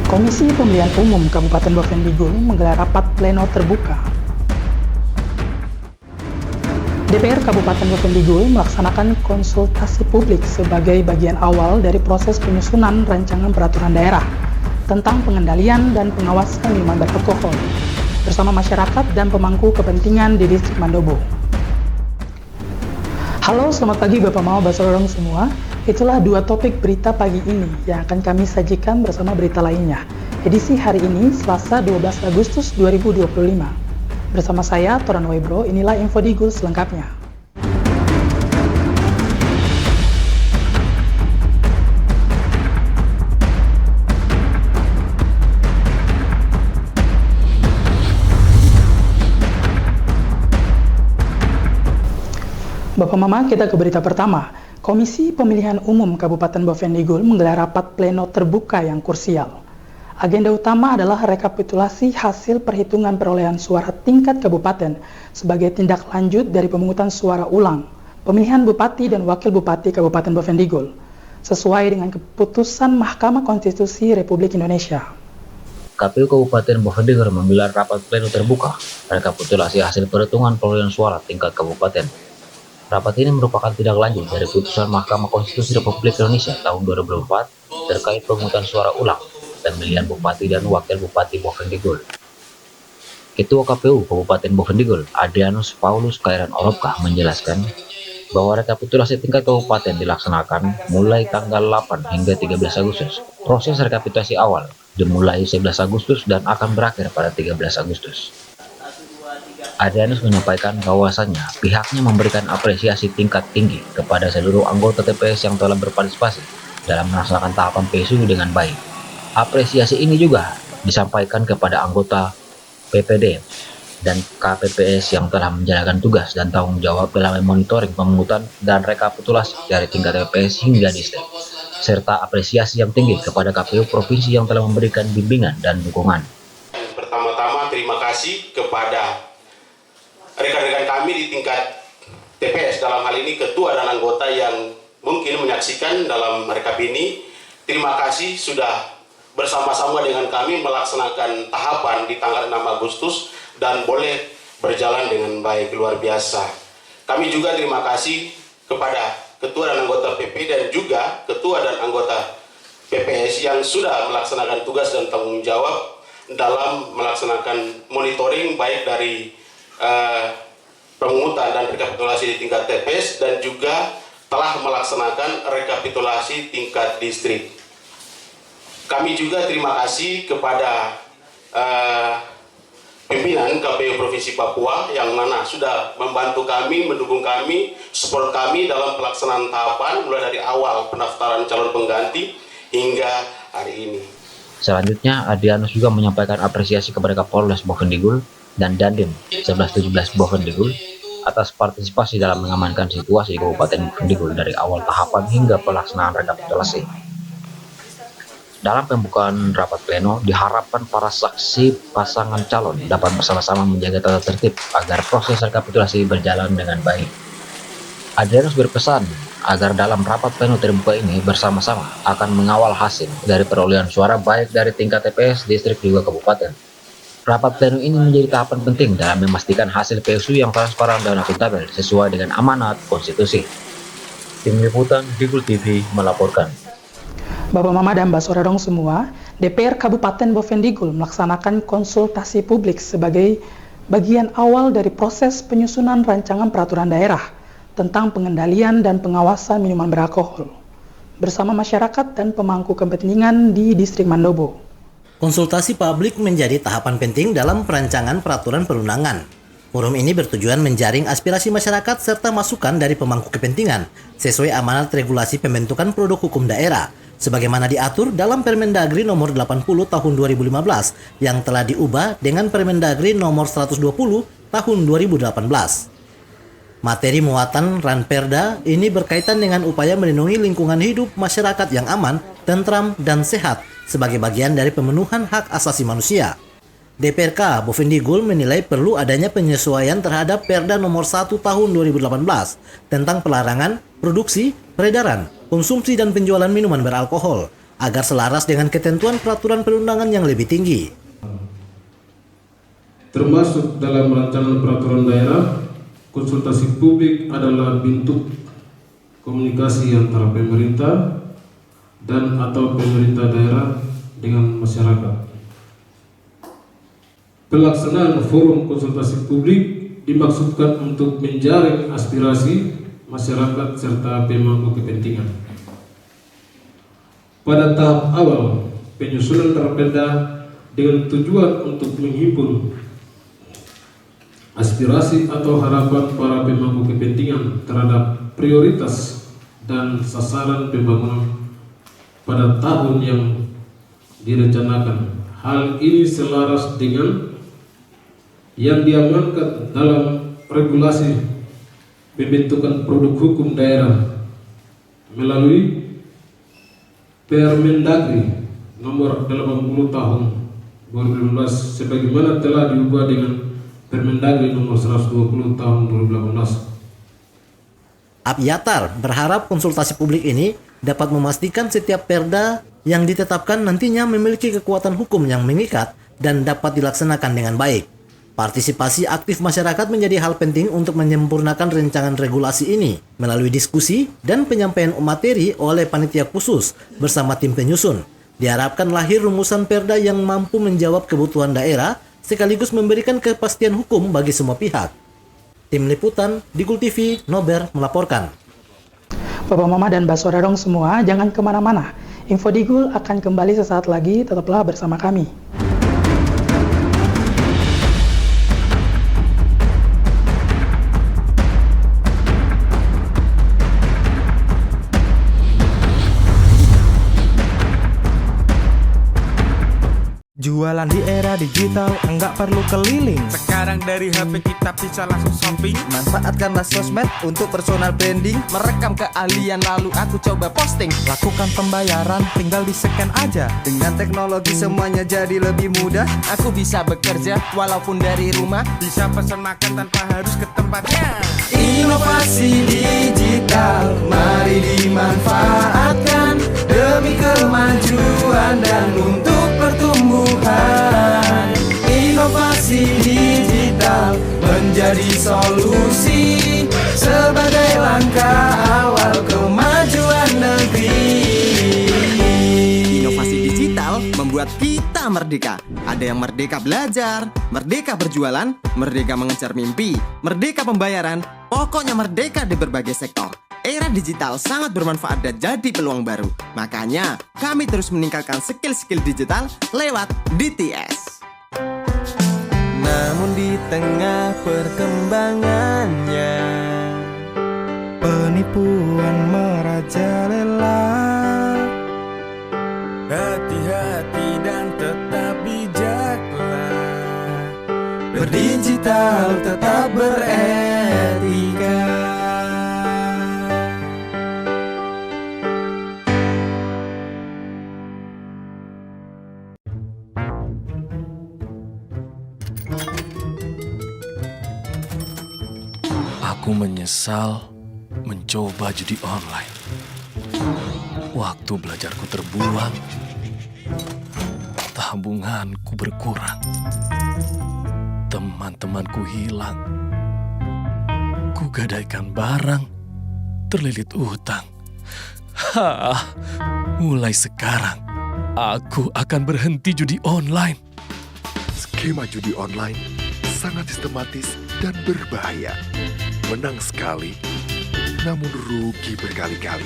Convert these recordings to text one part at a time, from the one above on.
Komisi Pemilihan Umum Kabupaten Bovendigul menggelar rapat pleno terbuka. DPR Kabupaten Bovendigul melaksanakan konsultasi publik sebagai bagian awal dari proses penyusunan rancangan peraturan daerah tentang pengendalian dan pengawasan minuman beralkohol bersama masyarakat dan pemangku kepentingan di Distrik Mandobo. Halo, selamat pagi Bapak Mama Basorong semua. Itulah dua topik berita pagi ini yang akan kami sajikan bersama berita lainnya. Edisi hari ini, Selasa 12 Agustus 2025. Bersama saya, Toran Webro, inilah info Digul selengkapnya. Bapak Mama, kita ke berita pertama. Komisi Pemilihan Umum Kabupaten Bovendigul menggelar rapat pleno terbuka yang krusial. Agenda utama adalah rekapitulasi hasil perhitungan perolehan suara tingkat kabupaten sebagai tindak lanjut dari pemungutan suara ulang pemilihan Bupati dan Wakil Bupati Kabupaten Bovendigul sesuai dengan keputusan Mahkamah Konstitusi Republik Indonesia. KPU Kabupaten Bovendigul menggelar rapat pleno terbuka rekapitulasi hasil perhitungan perolehan suara tingkat kabupaten. Rapat ini merupakan tindak lanjut dari putusan Mahkamah Konstitusi Republik Indonesia tahun 2004 terkait pemungutan suara ulang pemilihan Bupati dan Wakil Bupati Bovendigul. Ketua KPU Kabupaten Bovendigul, Adrianus Paulus Kairan Oropka, menjelaskan bahwa rekapitulasi tingkat kabupaten dilaksanakan mulai tanggal 8 hingga 13 Agustus. Proses rekapitulasi awal dimulai 11 Agustus dan akan berakhir pada 13 Agustus. Adrianus menyampaikan bahwasannya pihaknya memberikan apresiasi tingkat tinggi kepada seluruh anggota TPS yang telah berpartisipasi dalam melaksanakan tahapan PSU dengan baik. Apresiasi ini juga disampaikan kepada anggota PPD dan KPPS yang telah menjalankan tugas dan tanggung jawab dalam monitoring pemungutan dan rekapitulasi dari tingkat TPS hingga distrik, serta apresiasi yang tinggi kepada KPU Provinsi yang telah memberikan bimbingan dan dukungan. Pertama-tama terima kasih kepada rekan-rekan kami di tingkat TPS, dalam hal ini ketua dan anggota yang mungkin menyaksikan dalam rekap ini. Terima kasih sudah bersama-sama dengan kami melaksanakan tahapan di tanggal 6 Agustus dan boleh berjalan dengan baik, luar biasa. Kami juga terima kasih kepada ketua dan anggota PP dan juga ketua dan anggota PPS yang sudah melaksanakan tugas dan tanggung jawab dalam melaksanakan monitoring baik dari pemungutan dan rekapitulasi di tingkat TPS dan juga telah melaksanakan rekapitulasi tingkat distrik. Kami juga terima kasih kepada pimpinan KPU Provinsi Papua yang mana sudah membantu kami, mendukung kami, support kami dalam pelaksanaan tahapan mulai dari awal pendaftaran calon pengganti hingga hari ini. Selanjutnya, Adrianus juga menyampaikan apresiasi kepada Kapolres Bovendigul dan Dandim 1117 Bovendigul atas partisipasi dalam mengamankan situasi di Kabupaten Bovendigul dari awal tahapan hingga pelaksanaan rekapitulasi. Dalam pembukaan rapat pleno, diharapkan para saksi pasangan calon dapat bersama-sama menjaga tata tertib agar proses rekapitulasi berjalan dengan baik. Adrianus berpesan agar dalam rapat pleno terbuka ini bersama-sama akan mengawal hasil dari perolehan suara baik dari tingkat TPS, distrik juga kabupaten. Rapat pleno ini menjadi tahapan penting dalam memastikan hasil PSU yang transparan dan akuntabel sesuai dengan amanat konstitusi. Tim Liputan Digul TV melaporkan. Bapak Mama dan Mbak Sorong semua, DPR Kabupaten Bovendigul melaksanakan konsultasi publik sebagai bagian awal dari proses penyusunan rancangan peraturan daerah tentang pengendalian dan pengawasan minuman beralkohol bersama masyarakat dan pemangku kepentingan di Distrik Mandobo. Konsultasi publik menjadi tahapan penting dalam perancangan peraturan perundangan. Forum ini bertujuan menjaring aspirasi masyarakat serta masukan dari pemangku kepentingan sesuai amanat regulasi pembentukan produk hukum daerah sebagaimana diatur dalam Permendagri nomor 80 tahun 2015 yang telah diubah dengan Permendagri nomor 120 tahun 2018. Materi muatan Ranperda ini berkaitan dengan upaya melindungi lingkungan hidup masyarakat yang aman, tentram, dan sehat sebagai bagian dari pemenuhan hak asasi manusia. DPRK Bovendigul menilai perlu adanya penyesuaian terhadap Perda nomor 1 tahun 2018 tentang pelarangan, produksi, peredaran, konsumsi dan penjualan minuman beralkohol agar selaras dengan ketentuan peraturan perundangan yang lebih tinggi. Termasuk dalam rancangan peraturan daerah, konsultasi publik adalah bentuk komunikasi antara pemerintah dan atau pemerintah daerah dengan masyarakat. Pelaksanaan forum konsultasi publik dimaksudkan untuk menjaring aspirasi masyarakat serta pemangku kepentingan. Pada tahap awal penyusunan Perda dengan tujuan untuk menghimpun aspirasi atau harapan para pemangku kepentingan terhadap prioritas dan sasaran pembangunan pada tahun yang direncanakan. Hal ini selaras dengan yang diamankan dalam regulasi pembentukan produk hukum daerah melalui Permendagri nomor 80 tahun 2015 sebagaimana telah diubah dengan Permendagri nomor 120 tahun 2018. Abyatar berharap konsultasi publik ini dapat memastikan setiap perda yang ditetapkan nantinya memiliki kekuatan hukum yang mengikat dan dapat dilaksanakan dengan baik. Partisipasi aktif masyarakat menjadi hal penting untuk menyempurnakan rancangan regulasi ini melalui diskusi dan penyampaian materi oleh panitia khusus bersama tim penyusun. Diharapkan lahir rumusan perda yang mampu menjawab kebutuhan daerah sekaligus memberikan kepastian hukum bagi semua pihak. Tim Liputan, Digul TV, Nober melaporkan. Bapak Mama dan Mbak Saudara semua, jangan kemana-mana. Info Digul akan kembali sesaat lagi, tetaplah bersama kami. Jualan di era digital, enggak perlu keliling. Sekarang dari HP kita bisa langsung shopping. Manfaatkanlah sosmed untuk personal branding. Merekam keahlian lalu aku coba posting. Lakukan pembayaran, tinggal di-scan aja. Dengan teknologi semuanya jadi lebih mudah. Aku bisa bekerja walaupun dari rumah. Bisa pesan makan tanpa harus ke tempatnya. Inovasi digital, mari dimanfaatkan demi kemajuan dan untuk pertumbuhan. Inovasi digital menjadi solusi sebagai langkah awal kemajuan negeri. Inovasi digital membuat kita merdeka. Ada yang merdeka belajar, merdeka berjualan, merdeka mengejar mimpi, merdeka pembayaran, pokoknya merdeka di berbagai sektor. Era digital sangat bermanfaat dan jadi peluang baru. Makanya, kami terus meningkatkan skill-skill digital lewat DTS. Namun di tengah perkembangannya, penipuan merajalela. Hati-hati dan tetap bijaklah. Berdigital tetap beretika. Aku menyesal mencoba judi online. Waktu belajarku terbuang, tabunganku berkurang, teman-temanku hilang, kugadaikan barang, terlilit utang. Mulai sekarang, aku akan berhenti judi online. Skema judi online sangat sistematis dan berbahaya. Menang sekali, namun rugi berkali-kali.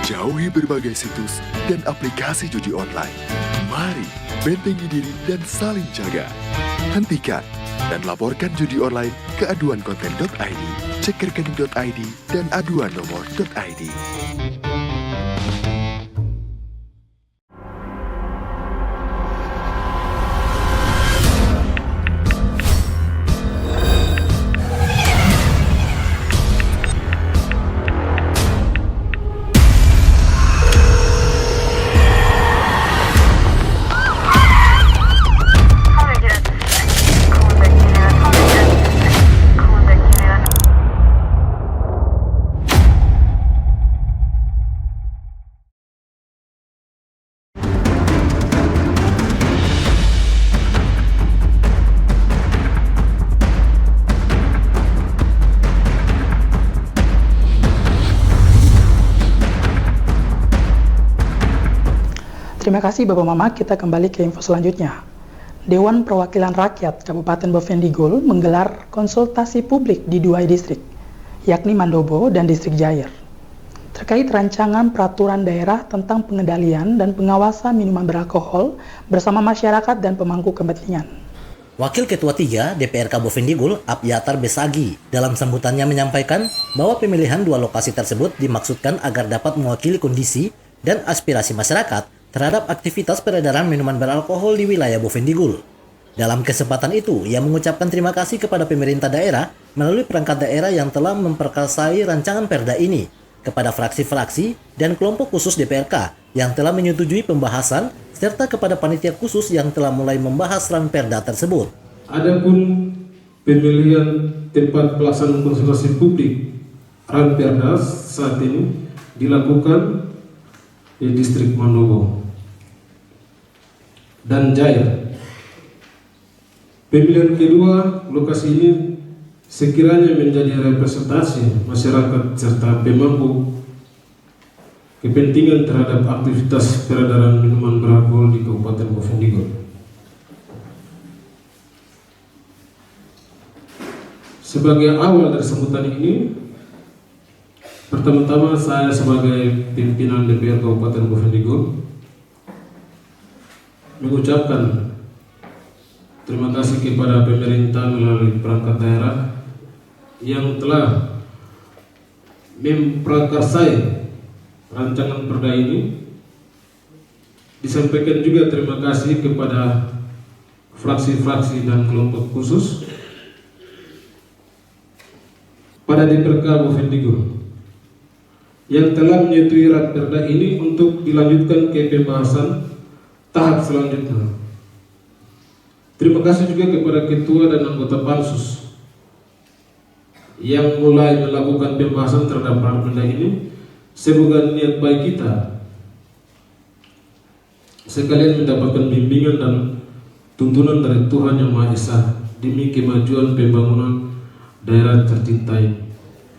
Jauhi berbagai situs dan aplikasi judi online. Mari bentengi diri dan saling jaga. Hentikan dan laporkan judi online ke aduankonten.id, cek rekening.id, dan aduan nomor.id. Terima kasih Bapak Mama, kita kembali ke info selanjutnya. Dewan Perwakilan Rakyat Kabupaten Bovendigul menggelar konsultasi publik di 2 distrik, yakni Mandobo dan Distrik Jayir, terkait rancangan peraturan daerah tentang pengendalian dan pengawasan minuman beralkohol bersama masyarakat dan pemangku kepentingan. Wakil Ketua 3 DPRK Bovendigul, Abyatar Besagi, dalam sambutannya menyampaikan bahwa pemilihan 2 lokasi tersebut dimaksudkan agar dapat mewakili kondisi dan aspirasi masyarakat terhadap aktivitas peredaran minuman beralkohol di wilayah Bovendigul. Dalam kesempatan itu, ia mengucapkan terima kasih kepada pemerintah daerah melalui perangkat daerah yang telah memperkasai rancangan perda ini, kepada fraksi-fraksi dan kelompok khusus DPRK yang telah menyetujui pembahasan, serta kepada panitia khusus yang telah mulai membahas ranperda tersebut. Adapun pemilihan tempat pelaksanaan konsultasi publik ranperda saat ini dilakukan di distrik Mandobo dan Jaya. Pemilihan kedua lokasi ini sekiranya menjadi representasi masyarakat serta pemangku kepentingan terhadap aktivitas peredaran minuman beralkohol di Kabupaten Bovendigul. Sebagai awal dari sambutan ini, pertama-tama saya sebagai pimpinan DPR Kabupaten Bovendigul mengucapkan terima kasih kepada pemerintah melalui perangkat daerah yang telah memprakarsai rancangan perda ini. Disampaikan juga terima kasih kepada fraksi-fraksi dan kelompok khusus pada DPRK Bovendigul yang telah menyetujui ranperda ini untuk dilanjutkan ke pembahasan tahap selanjutnya. Terima kasih juga kepada ketua dan anggota pansus yang mulai melakukan pembahasan terhadap ranperda ini. Semoga niat baik kita sekalian mendapatkan bimbingan dan tuntunan dari Tuhan Yang Maha Esa demi kemajuan pembangunan daerah tercinta ini.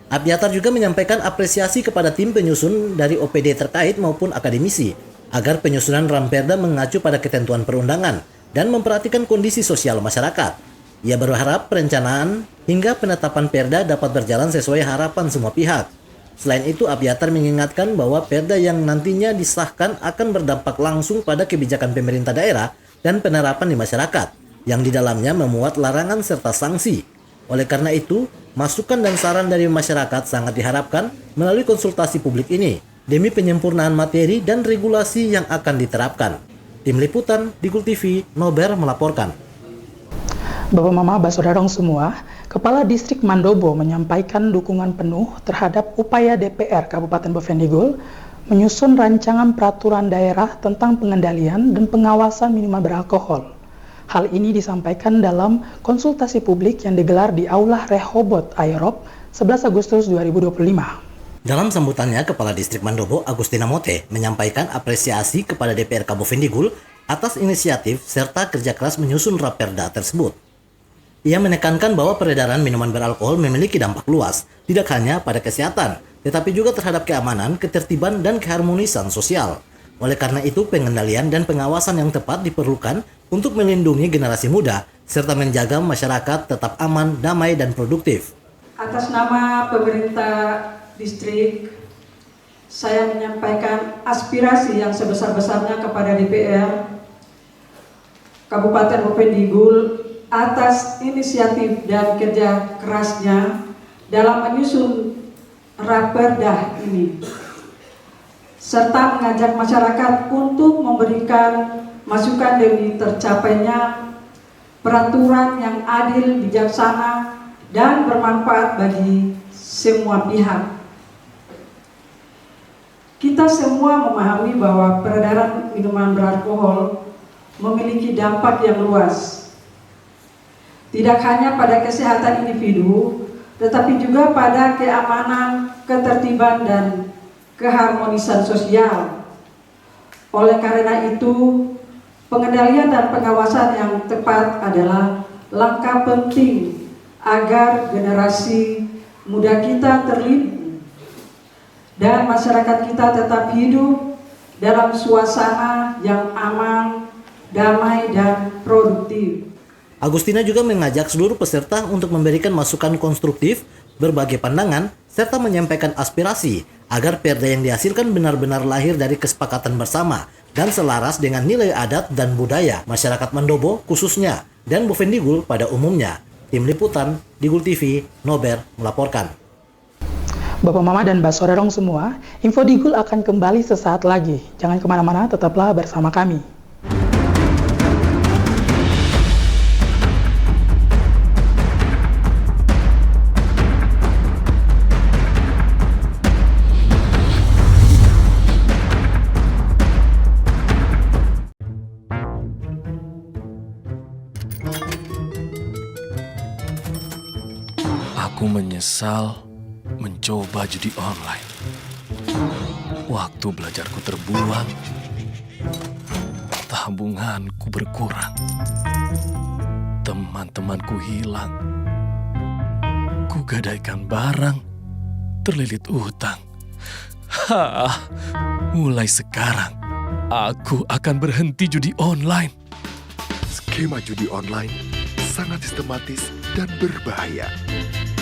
Abyatar juga menyampaikan apresiasi kepada tim penyusun dari OPD terkait maupun akademisi agar penyusunan ranperda mengacu pada ketentuan perundangan dan memperhatikan kondisi sosial masyarakat. Ia berharap perencanaan hingga penetapan perda dapat berjalan sesuai harapan semua pihak. Selain itu, Abyatar mengingatkan bahwa perda yang nantinya disahkan akan berdampak langsung pada kebijakan pemerintah daerah dan penerapan di masyarakat, yang di dalamnya memuat larangan serta sanksi. Oleh karena itu, masukan dan saran dari masyarakat sangat diharapkan melalui konsultasi publik ini, demi penyempurnaan materi dan regulasi yang akan diterapkan. Tim Liputan, Digul TV, Nober melaporkan. Bapak Mama, Basaudara semua, Kepala Distrik Mandobo menyampaikan dukungan penuh terhadap upaya DPR Kabupaten Bovendigul menyusun rancangan peraturan daerah tentang pengendalian dan pengawasan minuman beralkohol. Hal ini disampaikan dalam konsultasi publik yang digelar di Aula Rehobot Aerob 11 Agustus 2025. Dalam sambutannya, Kepala Distrik Mandobo, Agustina Mote, menyampaikan apresiasi kepada DPRK Bovendigul atas inisiatif serta kerja keras menyusun ranperda tersebut. Ia menekankan bahwa peredaran minuman beralkohol memiliki dampak luas, tidak hanya pada kesehatan, tetapi juga terhadap keamanan, ketertiban, dan keharmonisan sosial. Oleh karena itu, pengendalian dan pengawasan yang tepat diperlukan untuk melindungi generasi muda, serta menjaga masyarakat tetap aman, damai, dan produktif. Atas nama pemerintah distrik, saya menyampaikan aspirasi yang sebesar-besarnya kepada DPR Kabupaten Bovendigul atas inisiatif dan kerja kerasnya dalam menyusun ranperda ini, serta mengajak masyarakat untuk memberikan masukan demi tercapainya peraturan yang adil, bijaksana, dan bermanfaat bagi semua pihak. Kita semua memahami bahwa peredaran minuman beralkohol memiliki dampak yang luas, tidak hanya pada kesehatan individu, tetapi juga pada keamanan, ketertiban, dan keharmonisan sosial. Oleh karena itu, pengendalian dan pengawasan yang tepat adalah langkah penting agar generasi muda kita terlindungi dan masyarakat kita tetap hidup dalam suasana yang aman, damai, dan produktif. Agustina juga mengajak seluruh peserta untuk memberikan masukan konstruktif, berbagai pandangan, serta menyampaikan aspirasi agar perda yang dihasilkan benar-benar lahir dari kesepakatan bersama dan selaras dengan nilai adat dan budaya masyarakat Mandobo khususnya dan Bovendigul pada umumnya. Tim Liputan, Digul TV, Nober melaporkan. Bapak Mama dan Mbak Sorerong semua, Info Digul akan kembali sesaat lagi. Jangan kemana-mana, tetaplah bersama kami. Aku menyesal mencoba judi online. Waktu belajarku terbuang, tabunganku berkurang, teman-temanku hilang, kugadaikan barang, terlilit utang. Mulai sekarang, aku akan berhenti judi online. Skema judi online sangat sistematis dan berbahaya.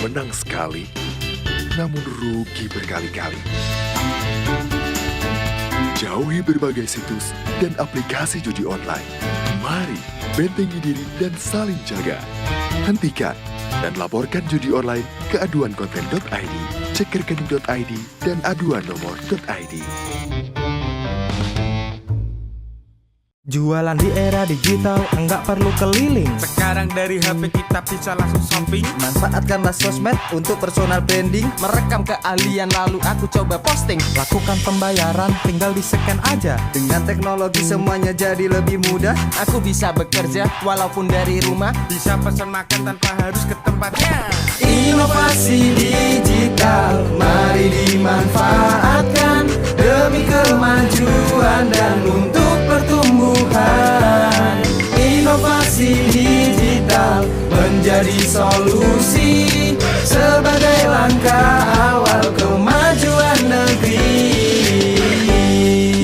Menang sekali, namun rugi berkali-kali. Jauhi berbagai situs dan aplikasi judi online. Mari bentengi diri dan saling jaga. Hentikan dan laporkan judi online ke aduankonten.id, cekerkening.id, dan aduannomor.id. Jualan di era digital, enggak perlu keliling. Sekarang dari HP kita bisa langsung shopping. Manfaatkanlah sosmed untuk personal branding. Merekam keahlian lalu aku coba posting. Lakukan pembayaran, tinggal di-scan aja. Dengan teknologi semuanya jadi lebih mudah. Aku bisa bekerja walaupun dari rumah. Bisa pesan makan tanpa harus ke tempatnya. Inovasi digital, mari dimanfaatkan demi kemajuan dan untuk pertumbuhan. Inovasi digital menjadi solusi sebagai langkah awal kemajuan negeri.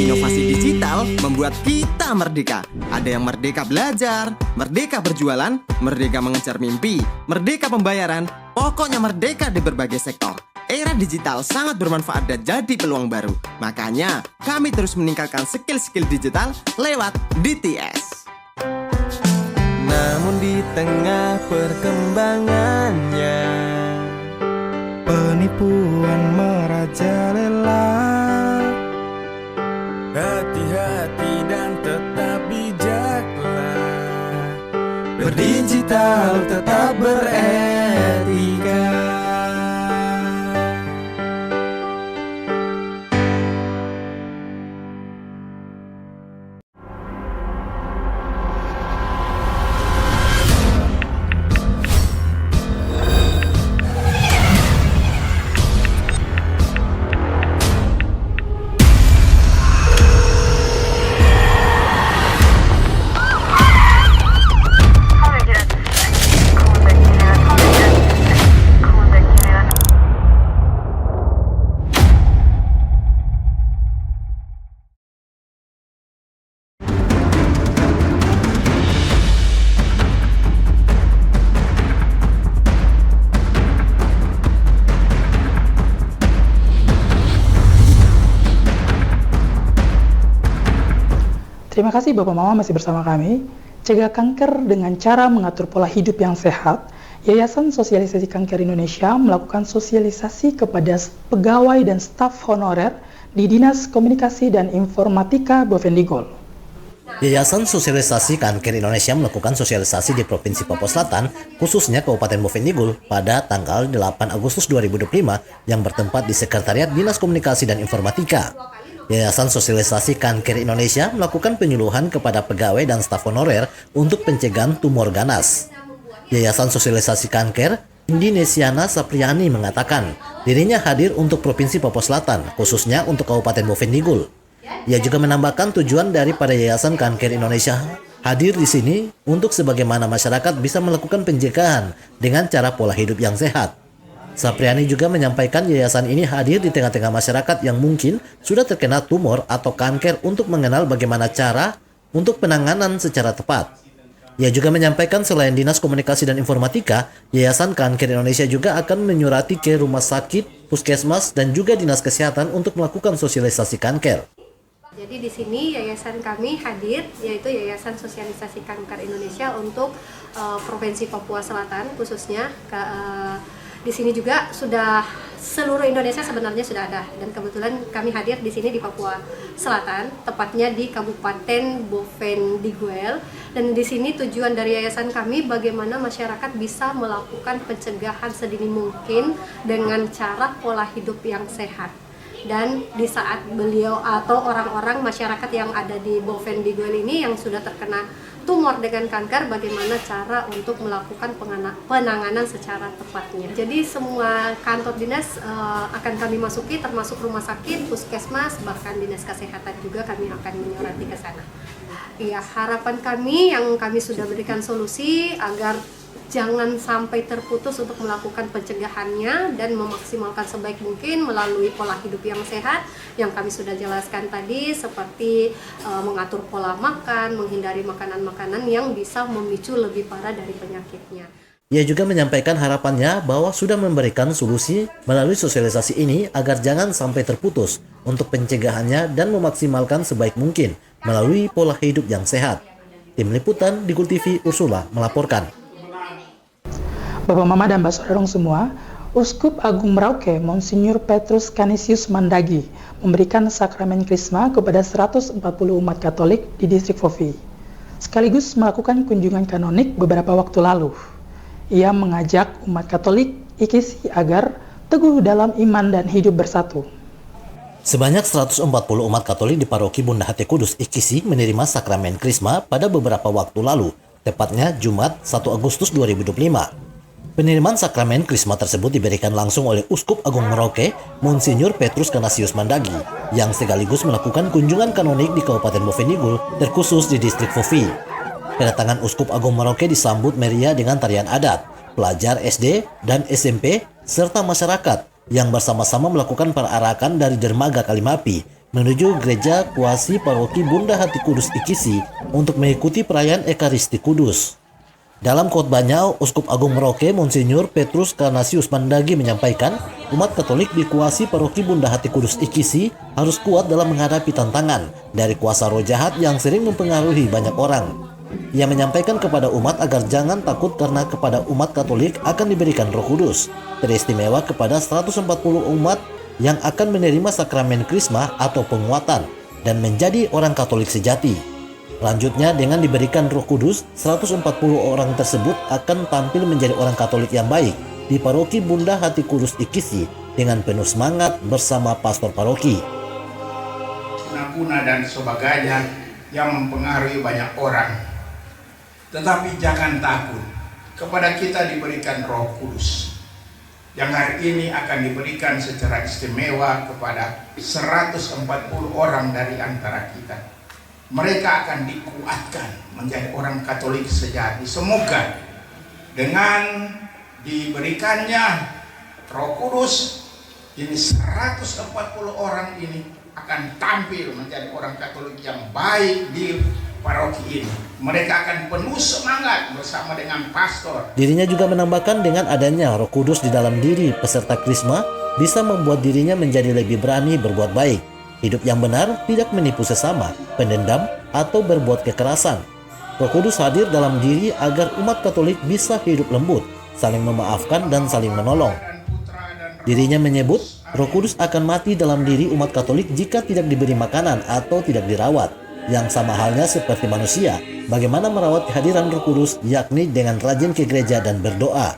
Inovasi digital membuat kita merdeka. Ada yang merdeka belajar, merdeka berjualan, merdeka mengejar mimpi, merdeka pembayaran, pokoknya merdeka di berbagai sektor. Era digital sangat bermanfaat dan jadi peluang baru. Makanya, kami terus meningkatkan skill-skill digital lewat DTS. Namun di tengah perkembangannya, Penipuan merajalela. hati-hati dan tetap bijaklah. Berdigital tetap beretika. Terima kasih Bapak Mama masih bersama kami. Cegah kanker dengan cara mengatur pola hidup yang sehat. Yayasan Sosialisasi Kanker Indonesia melakukan sosialisasi kepada pegawai dan staf honorer di Dinas Komunikasi dan Informatika Bovendigul. Yayasan Sosialisasi Kanker Indonesia melakukan sosialisasi di Provinsi Papua Selatan, khususnya Kabupaten Bovendigul, pada tanggal 8 Agustus 2025 yang bertempat di Sekretariat Dinas Komunikasi dan Informatika. Yayasan Sosialisasi Kanker Indonesia melakukan penyuluhan kepada pegawai dan staf honorer untuk pencegahan tumor ganas. Yayasan Sosialisasi Kanker, Indonesiana Sapriani mengatakan dirinya hadir untuk Provinsi Papua Selatan, khususnya untuk Kabupaten Bovendigul. Ia juga menambahkan tujuan daripada Yayasan Kanker Indonesia hadir di sini untuk sebagaimana masyarakat bisa melakukan pencegahan dengan cara pola hidup yang sehat. Sapriani juga menyampaikan yayasan ini hadir di tengah-tengah masyarakat yang mungkin sudah terkena tumor atau kanker untuk mengenal bagaimana cara untuk penanganan secara tepat. Ia juga menyampaikan selain Dinas Komunikasi dan Informatika, Yayasan Kanker Indonesia juga akan menyurati ke rumah sakit, puskesmas, dan juga Dinas Kesehatan untuk melakukan sosialisasi kanker. Jadi di sini yayasan kami hadir, yaitu Yayasan Sosialisasi Kanker Indonesia untuk Provinsi Papua Selatan khususnya. Di sini juga sudah seluruh Indonesia sebenarnya sudah ada, dan kebetulan kami hadir di sini di Papua Selatan, tepatnya di Kabupaten Boven Diguel. Dan di sini tujuan dari yayasan kami bagaimana masyarakat bisa melakukan pencegahan sedini mungkin dengan cara pola hidup yang sehat. Dan di saat beliau atau orang-orang masyarakat yang ada di Boven Diguel ini yang sudah terkena tumor dengan kanker, bagaimana cara untuk melakukan penanganan secara tepatnya. Jadi semua kantor dinas akan kami masuki, termasuk rumah sakit, puskesmas, bahkan dinas kesehatan juga kami akan menyurati ke sana. Ya, harapan kami yang kami sudah berikan solusi agar jangan sampai terputus untuk melakukan pencegahannya dan memaksimalkan sebaik mungkin melalui pola hidup yang sehat yang kami sudah jelaskan tadi, seperti mengatur pola makan, menghindari makanan-makanan yang bisa memicu lebih parah dari penyakitnya. Ia juga menyampaikan harapannya bahwa sudah memberikan solusi melalui sosialisasi ini agar jangan sampai terputus untuk pencegahannya dan memaksimalkan sebaik mungkin melalui pola hidup yang sehat. Tim Liputan Digul TV Ursula melaporkan. Bapak Mama dan Mbak Saudara semua, Uskup Agung Merauke Monsinyur Petrus Canisius Mandagi memberikan sakramen Krisma kepada 140 umat Katolik di distrik Fofi, sekaligus melakukan kunjungan kanonik beberapa waktu lalu. Ia mengajak umat Katolik IKISI agar teguh dalam iman dan hidup bersatu. Sebanyak 140 umat Katolik di Paroki Bunda Hati Kudus IKISI menerima sakramen Krisma pada beberapa waktu lalu, tepatnya Jumat 1 Agustus 2025. Penerimaan sakramen Krisma tersebut diberikan langsung oleh Uskup Agung Merauke, Monsinyur Petrus Canisius Mandagi, yang sekaligus melakukan kunjungan kanonik di Kabupaten Boven Diguel, terkhusus di distrik Fofi. Kedatangan Uskup Agung Merauke disambut meriah dengan tarian adat, pelajar SD dan SMP, serta masyarakat yang bersama-sama melakukan perarakan dari dermaga Kalimapi menuju Gereja Kuasi Paroki Bunda Hati Kudus IKISI untuk mengikuti perayaan Ekaristi Kudus. Dalam khotbahnya, Uskup Agung Merauke Monsinyur Petrus Canisius Mandagi menyampaikan, umat Katolik di Kuasi Paroki Bunda Hati Kudus IKISI harus kuat dalam menghadapi tantangan dari kuasa roh jahat yang sering mempengaruhi banyak orang. Ia menyampaikan kepada umat agar jangan takut karena kepada umat Katolik akan diberikan Roh Kudus, teristimewa kepada 140 umat yang akan menerima sakramen Krisma atau penguatan dan menjadi orang Katolik sejati. Lanjutnya, dengan diberikan Roh Kudus, 140 orang tersebut akan tampil menjadi orang Katolik yang baik di Paroki Bunda Hati Kudus IKISI dengan penuh semangat bersama pastor paroki. Kuna-kuna dan sebagainya yang mempengaruhi banyak orang. Tetapi jangan takut, kepada kita diberikan Roh Kudus yang hari ini akan diberikan secara istimewa kepada 140 orang dari antara kita. Mereka akan dikuatkan menjadi orang Katolik sejati. Semoga dengan diberikannya Roh Kudus, ini 140 orang ini akan tampil menjadi orang Katolik yang baik di paroki ini. Mereka akan penuh semangat bersama dengan pastor. Dirinya juga menambahkan dengan adanya Roh Kudus di dalam diri peserta Krisma bisa membuat dirinya menjadi lebih berani berbuat baik. Hidup yang benar, tidak menipu sesama, pendendam, atau berbuat kekerasan. Roh Kudus hadir dalam diri agar umat Katolik bisa hidup lembut, saling memaafkan dan saling menolong. Dirinya menyebut, Roh Kudus akan mati dalam diri umat Katolik jika tidak diberi makanan atau tidak dirawat. Yang sama halnya seperti manusia, bagaimana merawat kehadiran Roh Kudus, yakni dengan rajin ke gereja dan berdoa.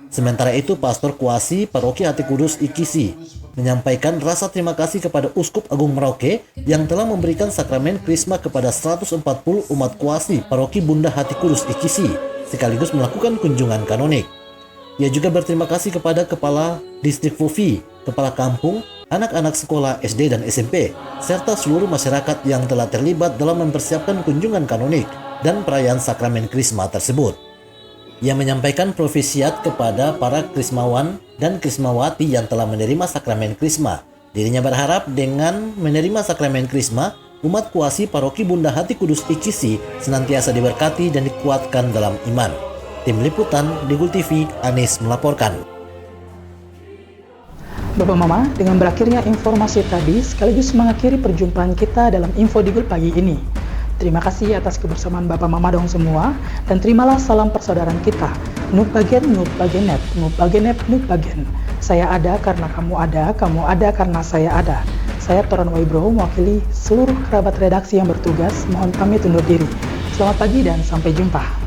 Sementara itu, Pastor Kuasi Paroki Hati Kudus IKISI menyampaikan rasa terima kasih kepada Uskup Agung Merauke yang telah memberikan sakramen Krisma kepada 140 umat Kuasi Paroki Bunda Hati Kudus IKISI, sekaligus melakukan kunjungan kanonik. Ia juga berterima kasih kepada Kepala Distrik Fofi, Kepala Kampung, anak-anak sekolah SD dan SMP, serta seluruh masyarakat yang telah terlibat dalam mempersiapkan kunjungan kanonik dan perayaan sakramen Krisma tersebut. Ia menyampaikan profisiat kepada para krismawan dan krismawati yang telah menerima sakramen krisma. Dirinya berharap dengan menerima sakramen krisma, umat kuasi paroki Bunda Hati Kudus IKISI senantiasa diberkati dan dikuatkan dalam iman. Tim Liputan Digul TV, Anis melaporkan. Bapak Mama, dengan berakhirnya informasi tadi sekaligus mengakhiri perjumpaan kita dalam Info Digul pagi ini. Terima kasih atas kebersamaan Bapak Mama dong semua, dan terimalah salam persaudaraan kita. Nuk bagen, nuk bagenet, nuk bagenep, nuk bagen. Saya ada karena kamu ada karena saya ada. Saya Toran Waibro, mewakili seluruh kerabat redaksi yang bertugas, mohon pamit undur diri. Selamat pagi dan sampai jumpa.